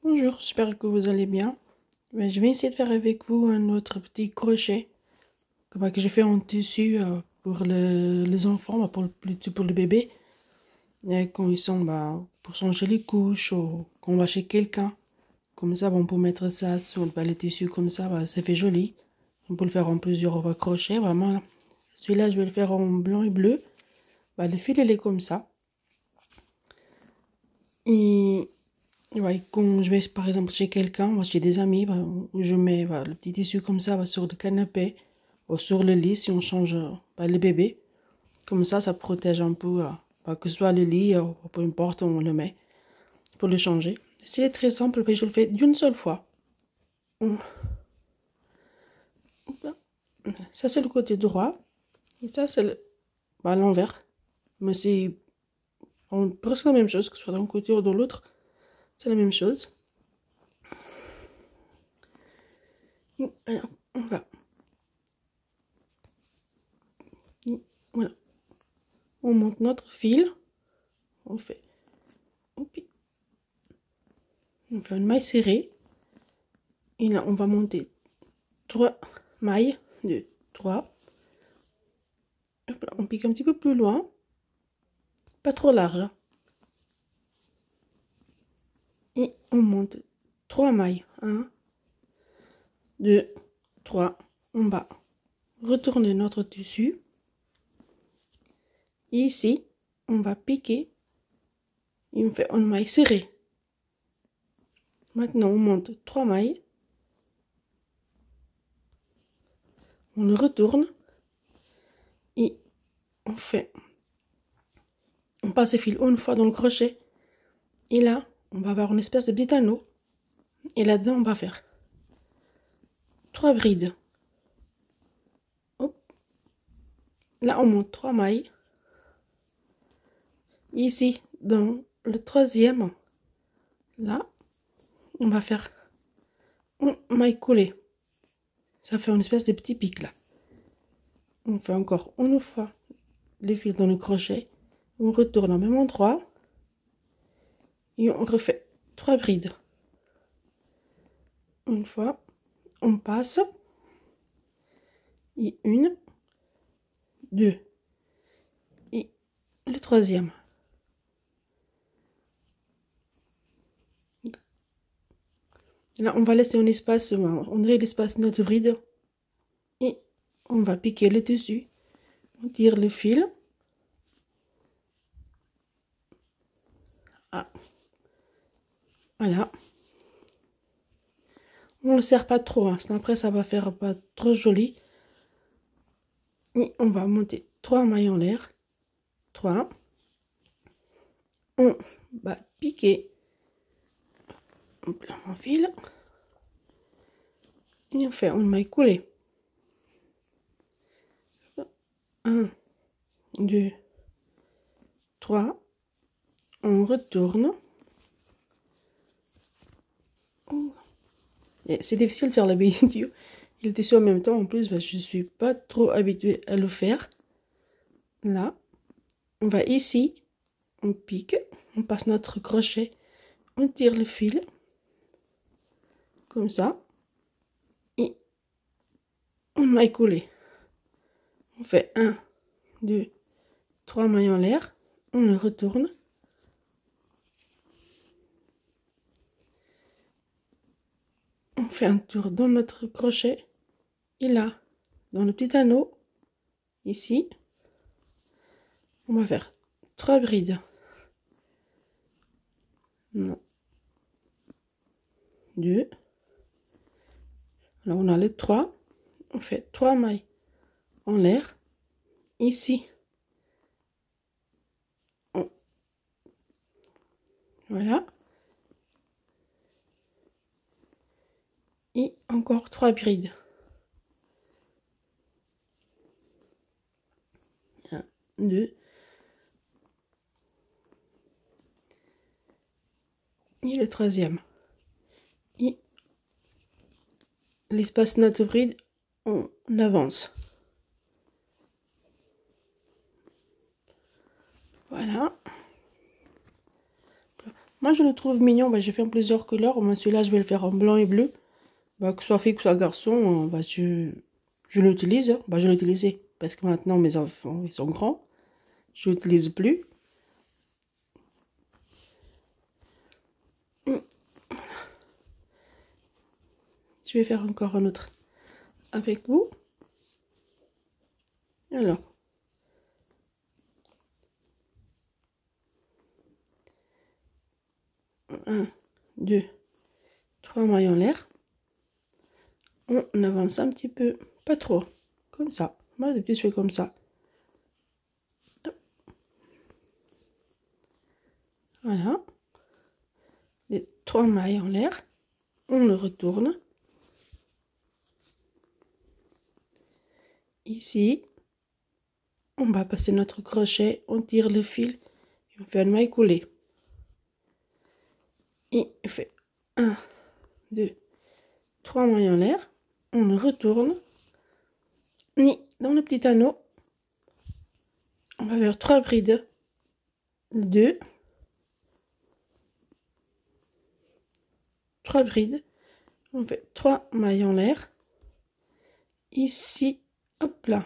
Bonjour, j'espère que vous allez bien. Je vais essayer de faire avec vous un autre petit crochet que j'ai fait en tissu pour les enfants, plutôt pour le bébé. Et quand ils sont pour changer les couches ou quand on va chez quelqu'un. Comme ça, on peut mettre ça sur les tissus comme ça, ça fait joli. On peut le faire en plusieurs crochets, vraiment. Celui-là, je vais le faire en blanc et bleu. Le fil, il est comme ça. Et ouais, quand je vais par exemple chez quelqu'un, chez des amis, où je mets le petit tissu comme ça sur le canapé ou sur le lit si on change le bébé. Comme ça protège un peu, que ce soit le lit ou peu importe où on le met pour le changer. C'est très simple, mais je le fais d'une seule fois. Ça c'est le côté droit et ça c'est l'envers. Mais c'est presque la même chose, que ce soit d'un côté ou de l'autre. C'est la même chose. Alors, on va. Voilà. On monte notre fil. On fait une maille serrée. Et là, on va monter 3 mailles. 2, 3. Hop là, on pique un petit peu plus loin. Pas trop large. Et on monte 3 mailles. 1, 2, 3. En bas. Retourner notre tissu. Et ici, on va piquer. Et on fait une maille serrée. Maintenant, on monte 3 mailles. On le retourne. Et on passe le fil une fois dans le crochet. Et là, on va avoir une espèce de petit anneau. Et là-dedans, on va faire 3 brides. Hop. Là, on monte 3 mailles. Ici, dans le troisième, là, on va faire une maille coulée. Ça fait une espèce de petit pic là. On fait encore une fois les fils dans le crochet. On retourne au même endroit. Et on refait 3 brides. Une fois, on passe. Et 1, 2. Et le troisième. Là, on va laisser un espace, on dirait l'espace notre bride. Et on va piquer le dessus. On tire le fil. Ah. Voilà. On ne le serre pas trop, hein, sinon après ça va faire pas trop joli. Et on va monter 3 mailles en l'air. 3. On va piquer mon fil. Et on fait une maille coulée. 1, 2, 3. On retourne. C'est difficile de faire la vidéo et le tissu en même temps. En plus, je ne suis pas trop habituée à le faire. Là, on va ici, on pique, on passe notre crochet, on tire le fil, comme ça, et on maille coulée. On fait 1, 2, 3 mailles en l'air, on le retourne. On fait un tour dans notre crochet, et là, dans le petit anneau, ici, on va faire 3 brides. 1, 2. Là, on a les 3. On fait 3 mailles en l'air. Ici, voilà. Et encore 3 brides. 1, 2. Et le troisième. Et l'espace notre bride, on avance. Voilà. Moi, je le trouve mignon. Bah, j'ai fait en plusieurs couleurs. Moi, celui-là, je vais le faire en blanc et bleu. Bah, que ce soit fille, que ce soit garçon, bah, je l'utilise. Hein. Bah, je l'utilisais. Parce que maintenant, mes enfants, ils sont grands. Je l'utilise plus. Je vais faire encore un autre avec vous. Alors. 1, 2, 3 mailles en l'air. On avance un petit peu, pas trop, comme ça. Moi, d'habitude, je fais comme ça. Voilà. Les 3 mailles en l'air. On le retourne. Ici, on va passer notre crochet, on tire le fil et on fait une maille coulée. Et on fait 1, 2, 3 mailles en l'air. On le retourne. Et dans le petit anneau, on va faire 3 brides. 2, 3 brides. On fait 3 mailles en l'air. Ici, hop là.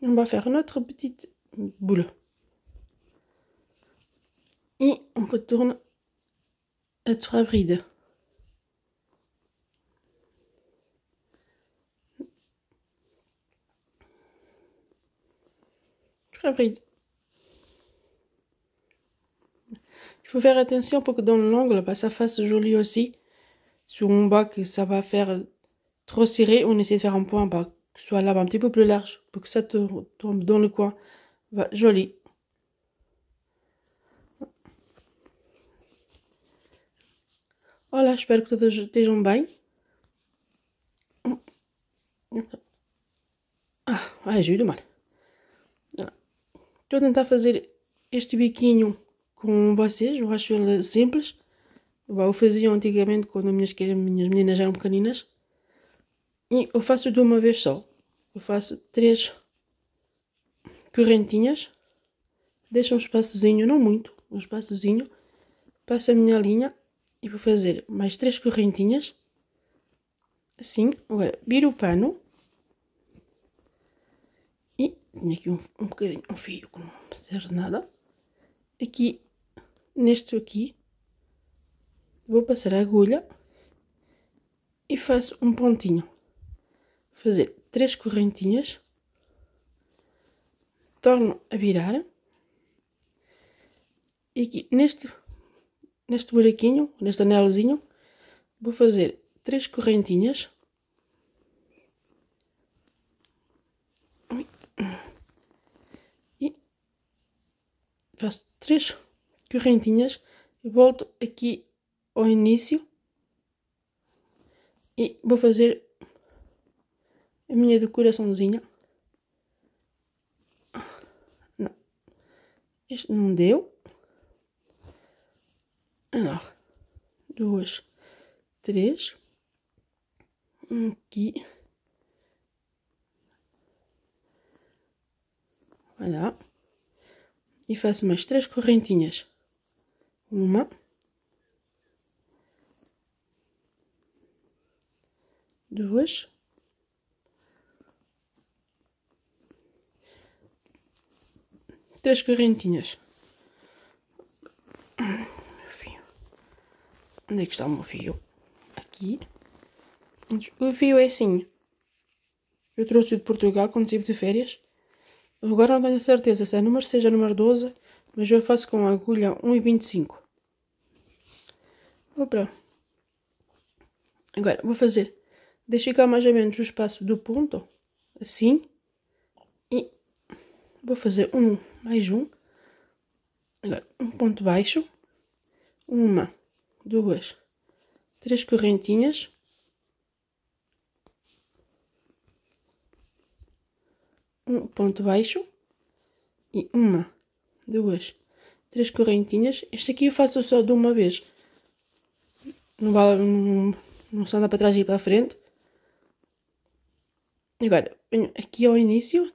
On va faire notre petite boule. Et on retourne à 3 brides. Brides. Il faut faire attention pour que dans l'angle, bah, ça fasse joli aussi. Sur mon bas, que ça va faire trop serré, on essaie de faire un point bas, que ce soit là un petit peu plus large, pour que ça tombe dans le coin. Bah, joli. Olha, espero que todas estejam bem. Ajuda, mano. Estou a tentar fazer este biquinho com vocês, eu acho ele simples. Eu fazia antigamente quando minhas meninas eram pequeninas. E eu faço de uma vez só. Eu faço 3 correntinhas. Deixo um espaçozinho, não muito, um espaçozinho. Passo a minha linha e vou fazer mais 3 correntinhas. Assim, agora viro o pano. E tenho aqui um bocadinho, um fio que não serve nada. Aqui, neste aqui, vou passar a agulha e faço um pontinho. Vou fazer 3 correntinhas. Torno a virar. E aqui, neste buraquinho, neste anelzinho, vou fazer 3 correntinhas. E faço 3 correntinhas e volto aqui ao início e vou fazer a minha decoraçãozinha. Não, este não deu. Alors, 2, 3, aqui. Voilà. E faço mais 3 correntinhas. 1, 2, 3 correntinhas. Fio. Onde é que está o meu fio? Aqui. O fio é assim. Eu trouxe de Portugal quando estive de férias. Agora não tenho certeza se é número 6 ou número 12, mas eu faço com a agulha 1,25. Opa. Agora vou fazer. Deixo ficar mais ou menos o espaço do ponto, assim. E vou fazer mais um. Agora, um ponto baixo. 1, 2, 3 correntinhas. Um ponto baixo. E 1, 2, 3 correntinhas. Este aqui eu faço só de uma vez. Não se anda para trás e para a frente. Agora, venho aqui ao início,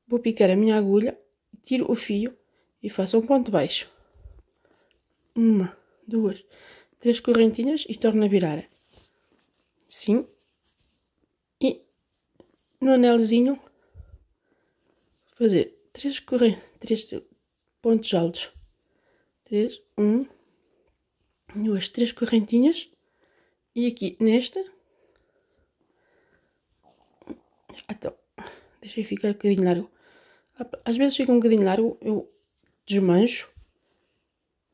vou picar a minha agulha, tiro o fio e faço um ponto baixo. uma, duas, três correntinhas e torno a virar. Assim. E no anelzinho fazer três pontos altos. 3, 1, 2, 3 correntinhas. E aqui nesta, então, deixei ficar um bocadinho largo. Às vezes fica um bocadinho largo, eu desmancho.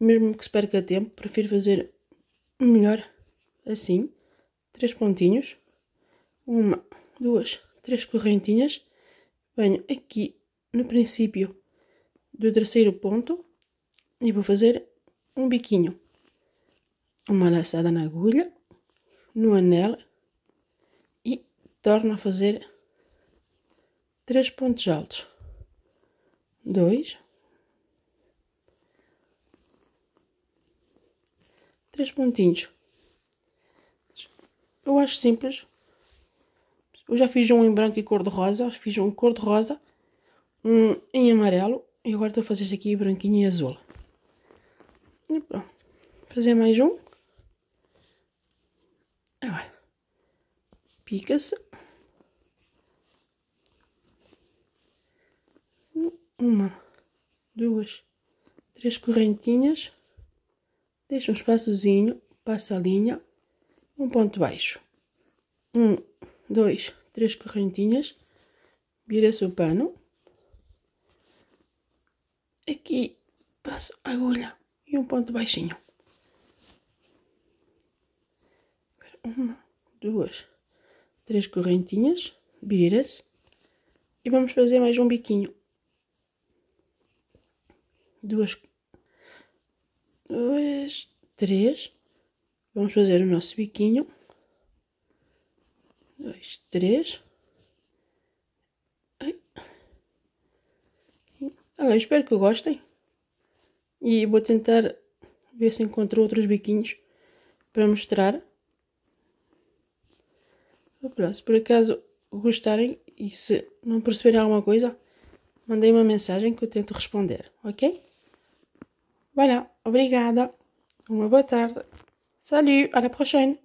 Mesmo que se perca tempo, prefiro fazer melhor assim. 3 pontinhos. Uma, duas, 3 correntinhas. Venho aqui no princípio do terceiro ponto e vou fazer um biquinho. Uma laçada na agulha, no anel e torno a fazer 3 pontos altos. 2, 3 pontinhos. Eu acho simples. Eu já fiz um em branco e cor-de-rosa. Fiz um cor-de-rosa, um em amarelo. E agora estou a fazer este aqui branquinho e azul. E pronto. Fazer mais um. Agora. Pica-se. Uma, duas, 3 correntinhas. Deixa um espaçozinho. Passa a linha. Um ponto baixo. 1, 2, 3 correntinhas. Vira-se o pano. Aqui passo a agulha e um ponto baixinho. 1, 2, 3 correntinhas. Vira-se. E vamos fazer mais um biquinho. 2, 3. Vamos fazer o nosso biquinho. 2, 3. Olha, espero que gostem. E vou tentar ver se encontro outros biquinhos para mostrar. Se por acaso gostarem e se não perceberem alguma coisa, mandem uma mensagem que eu tento responder, ok? Voilà, obrigada. Uma boa tarde. Salut, à la prochaine.